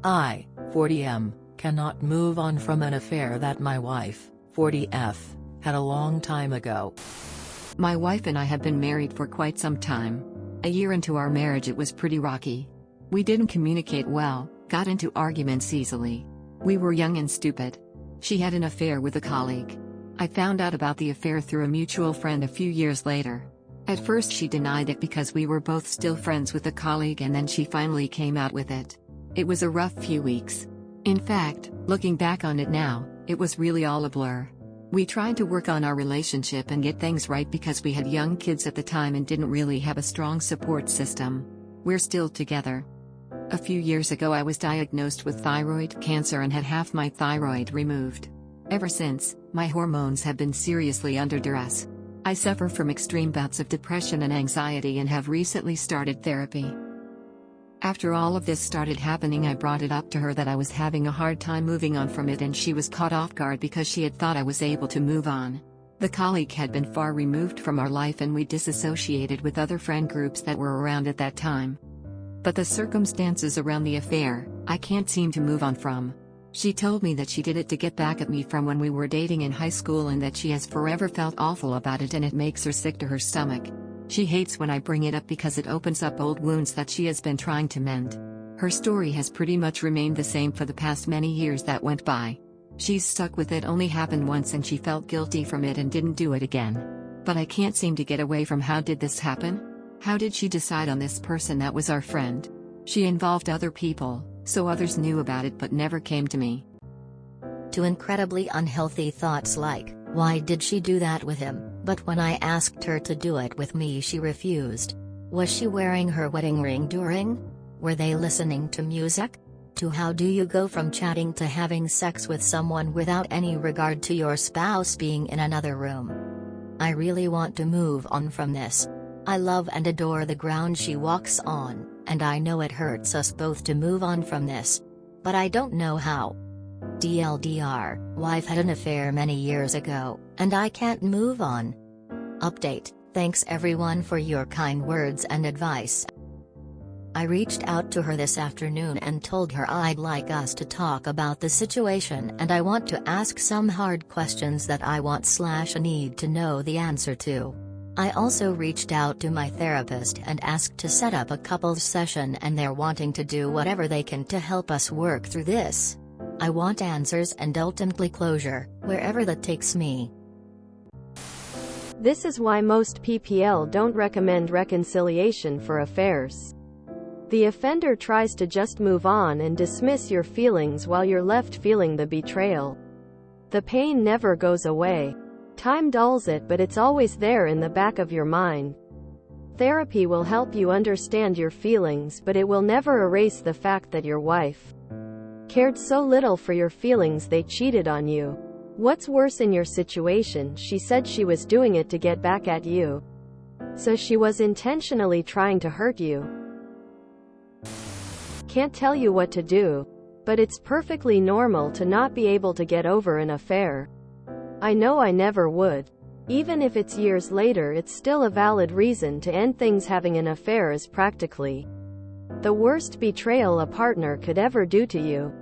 I, 40M, cannot move on from an affair that my wife, 40F, had a long time ago. My wife and I have been married for quite some time. A year into our marriage it was pretty rocky. We didn't communicate well, got into arguments easily. We were young and stupid. She had an affair with a colleague. I found out about the affair through a mutual friend a few years later. At first she denied it because we were both still friends with the colleague, and then she finally came out with it. It was a rough few weeks. In fact, looking back on it now, it was really all a blur. We tried to work on our relationship and get things right because we had young kids at the time and didn't really have a strong support system. We're still together. A few years ago I was diagnosed with thyroid cancer and had half my thyroid removed. Ever since, my hormones have been seriously under duress. I suffer from extreme bouts of depression and anxiety and have recently started therapy. After all of this started happening, I brought it up to her that I was having a hard time moving on from it, and she was caught off guard because she had thought I was able to move on. The colleague had been far removed from our life and we disassociated with other friend groups that were around at that time. But the circumstances around the affair, I can't seem to move on from. She told me that she did it to get back at me from when we were dating in high school and that she has forever felt awful about it and it makes her sick to her stomach. She hates when I bring it up because it opens up old wounds that she has been trying to mend. Her story has pretty much remained the same for the past many years that went by. She's stuck with it only happened once and she felt guilty from it and didn't do it again. But I can't seem to get away from how did this happen? How did she decide on this person that was our friend? She involved other people, so others knew about it but never came to me. To incredibly unhealthy thoughts like, why did she do that with him? But when I asked her to do it with me she refused. Was she wearing her wedding ring during? Were they listening to music? To how do you go from chatting to having sex with someone without any regard to your spouse being in another room? I really want to move on from this. I love and adore the ground she walks on, and I know it hurts us both to move on from this. But I don't know how. DLDR, wife had an affair many years ago, and I can't move on. Update, thanks everyone for your kind words and advice. I reached out to her this afternoon and told her I'd like us to talk about the situation and I want to ask some hard questions that I want/need to know the answer to. I also reached out to my therapist and asked to set up a couples session, and they're wanting to do whatever they can to help us work through this. I want answers and ultimately closure, wherever that takes me. This is why most PPL don't recommend reconciliation for affairs. The offender tries to just move on and dismiss your feelings while you're left feeling the betrayal. The pain never goes away. Time dulls it, but it's always there in the back of your mind. Therapy will help you understand your feelings, but it will never erase the fact that your wife cared so little for your feelings they cheated on you. What's worse in your situation, she said she was doing it to get back at you. So she was intentionally trying to hurt you. Can't tell you what to do, but it's perfectly normal to not be able to get over an affair. I know I never would. Even if it's years later, it's still a valid reason to end things. Having an affair is practically the worst betrayal a partner could ever do to you.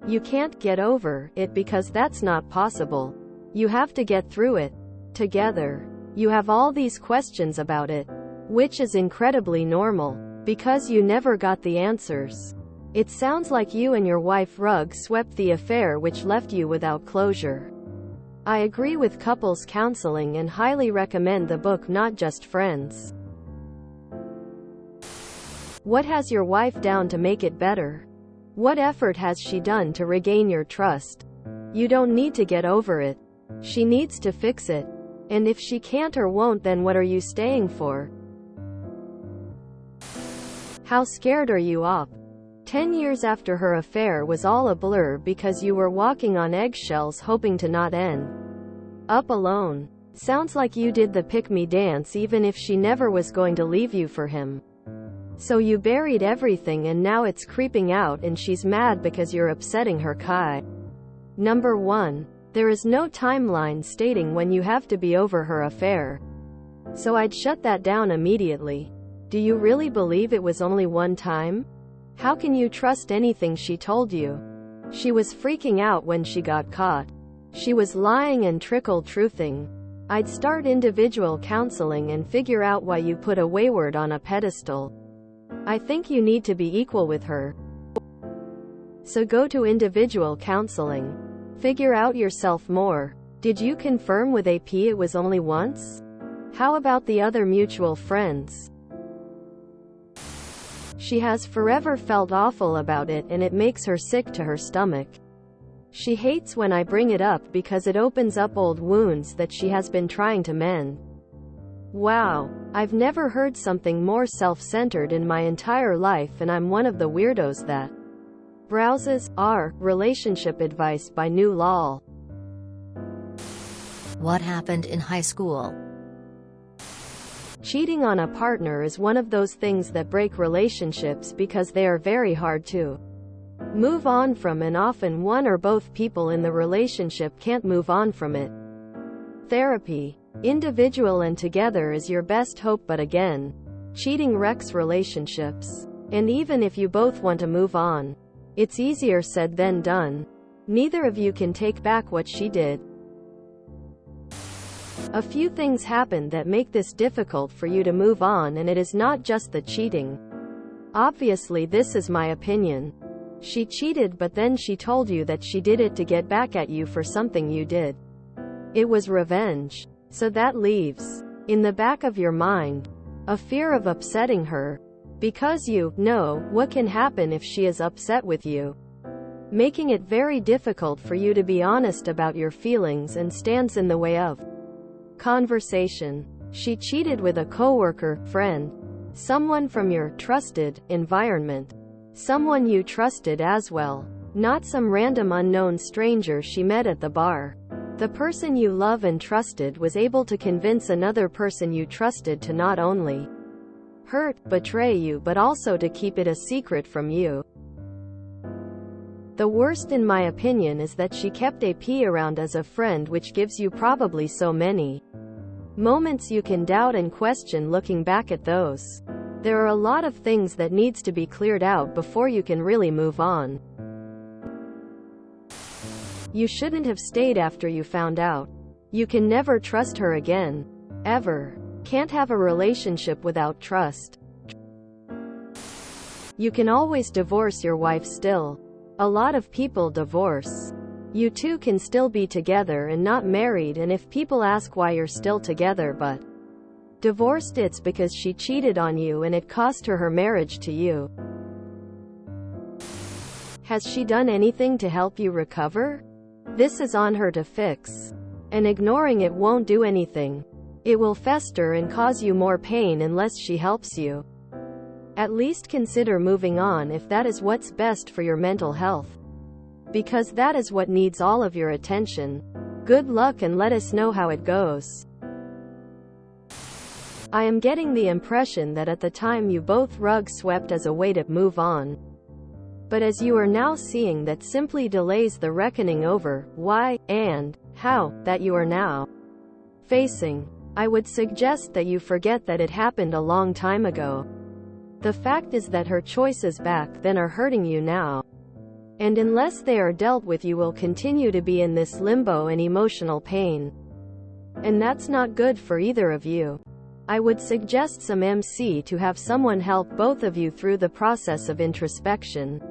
You can't get over it because that's not possible. You have to get through it together. You have all these questions about it, which is incredibly normal, because you never got the answers. It sounds like you and your wife rug swept the affair, which left you without closure. I agree with couples counseling and highly recommend the book Not Just Friends. What has your wife done to make it better? What effort has she done to regain your trust? You don't need to get over it. She needs to fix it. And if she can't or won't, then what are you staying for? How scared are you up? 10 years after her affair was all a blur because you were walking on eggshells hoping to not end up alone. Sounds like you did the pick-me dance even if she never was going to leave you for him. So you buried everything and now it's creeping out and she's mad because you're upsetting her. Number 1. There is no timeline stating when you have to be over her affair. So I'd shut that down immediately. Do you really believe it was only one time? How can you trust anything she told you? She was freaking out when she got caught. She was lying and trickle-truthing. I'd start individual counseling and figure out why you put a wayward on a pedestal. I think you need to be equal with her. So go to individual counseling. Figure out yourself more. Did you confirm with AP it was only once? How about the other mutual friends? She has forever felt awful about it and it makes her sick to her stomach. She hates when I bring it up because it opens up old wounds that she has been trying to mend. Wow, I've never heard something more self-centered in my entire life, and I'm one of the weirdos that browses our relationship advice by New Lol. What happened in high school? Cheating on a partner is one of those things that break relationships because they are very hard to move on from, and often one or both people in the relationship can't move on from it. Therapy, individual and together, is your best hope, but again, cheating wrecks relationships. And even if you both want to move on, it's easier said than done. Neither of you can take back what she did. A few things happen that make this difficult for you to move on, and it is not just the cheating. Obviously, this is my opinion. She cheated, but then she told you that she did it to get back at you for something you did. It was revenge. So that leaves, in the back of your mind, a fear of upsetting her. Because you know what can happen if she is upset with you, making it very difficult for you to be honest about your feelings, and stands in the way of conversation. She cheated with a coworker, friend, someone from your trusted environment, someone you trusted as well, not some random unknown stranger she met at the bar. The person you love and trusted was able to convince another person you trusted to not only hurt, betray you, but also to keep it a secret from you. The worst, in my opinion, is that she kept AP around as a friend, which gives you probably so many moments you can doubt and question looking back at those. There are a lot of things that needs to be cleared out before you can really move on. You shouldn't have stayed after you found out. You can never trust her again. Ever. Can't have a relationship without trust. You can always divorce your wife still. A lot of people divorce. You two can still be together and not married, and if people ask why you're still together but divorced, it's because she cheated on you and it cost her her marriage to you. Has she done anything to help you recover? This is on her to fix. And ignoring it won't do anything. It will fester and cause you more pain unless she helps you. At least consider moving on if that is what's best for your mental health. Because that is what needs all of your attention. Good luck and let us know how it goes. I am getting the impression that at the time you both rug swept as a way to move on. But as you are now seeing, that simply delays the reckoning over why and how that you are now facing. I would suggest that you forget that it happened a long time ago. The fact is that her choices back then are hurting you now. And unless they are dealt with, you will continue to be in this limbo and emotional pain. And that's not good for either of you. I would suggest some MC to have someone help both of you through the process of introspection,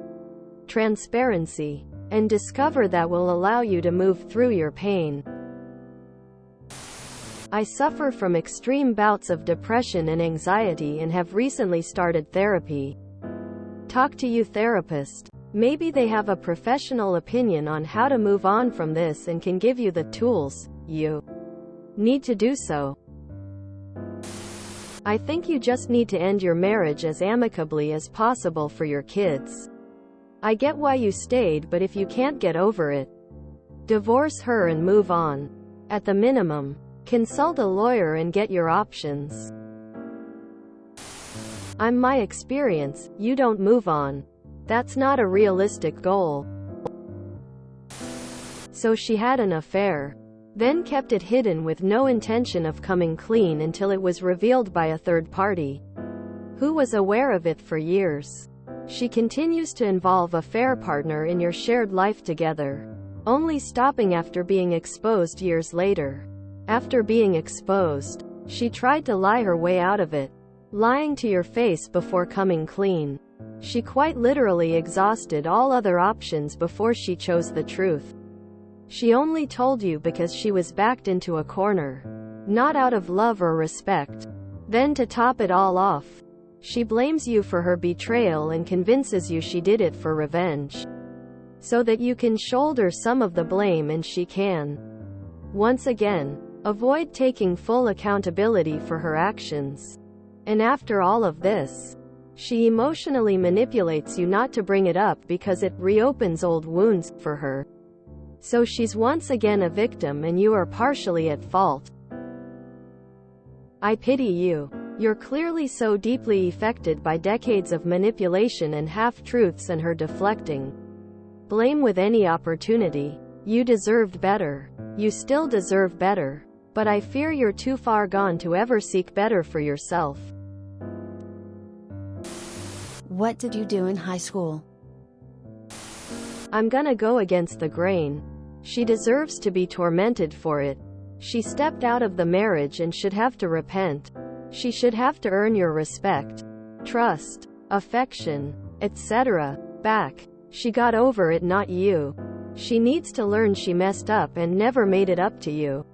transparency, and discover that will allow you to move through your pain. I suffer from extreme bouts of depression and anxiety and have recently started therapy. Talk to your therapist. Maybe they have a professional opinion on how to move on from this and can give you the tools you need to do so. I think you just need to end your marriage as amicably as possible for your kids. I get why you stayed, but if you can't get over it, divorce her and move on. At the minimum, consult a lawyer and get your options. I'm my experience, you don't move on. That's not a realistic goal. So she had an affair, then kept it hidden with no intention of coming clean until it was revealed by a third party, who was aware of it for years. She continues to involve a fair partner in your shared life together, only stopping after being exposed years later. After being exposed, she tried to lie her way out of it, lying to your face before coming clean. She quite literally exhausted all other options before she chose the truth. She only told you because she was backed into a corner, not out of love or respect. Then to top it all off, she blames you for her betrayal and convinces you she did it for revenge, so that you can shoulder some of the blame and she can, once again, avoid taking full accountability for her actions. And after all of this, she emotionally manipulates you not to bring it up because it reopens old wounds for her. So she's once again a victim and you are partially at fault. I pity you. You're clearly so deeply affected by decades of manipulation and half-truths and her deflecting blame with any opportunity. You deserved better. You still deserve better. But I fear you're too far gone to ever seek better for yourself. What did you do in high school? I'm gonna go against the grain. She deserves to be tormented for it. She stepped out of the marriage and should have to repent. She should have to earn your respect, trust, affection, etc. back. She got over it, not you. She needs to learn she messed up and never made it up to you.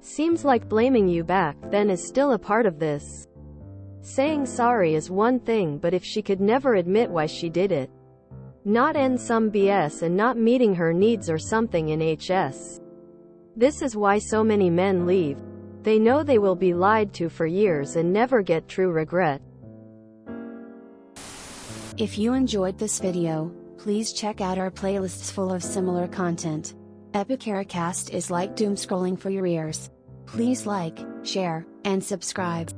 Seems like blaming you back then is still a part of this. Saying sorry is one thing, but if she could never admit why she did it, not end some BS and not meeting her needs or something in HS. This is why so many men leave. They know they will be lied to for years and never get true regret. If you enjoyed this video, please check out our playlists full of similar content. Epicaricast is like doom scrolling for your ears. Please like, share, and subscribe.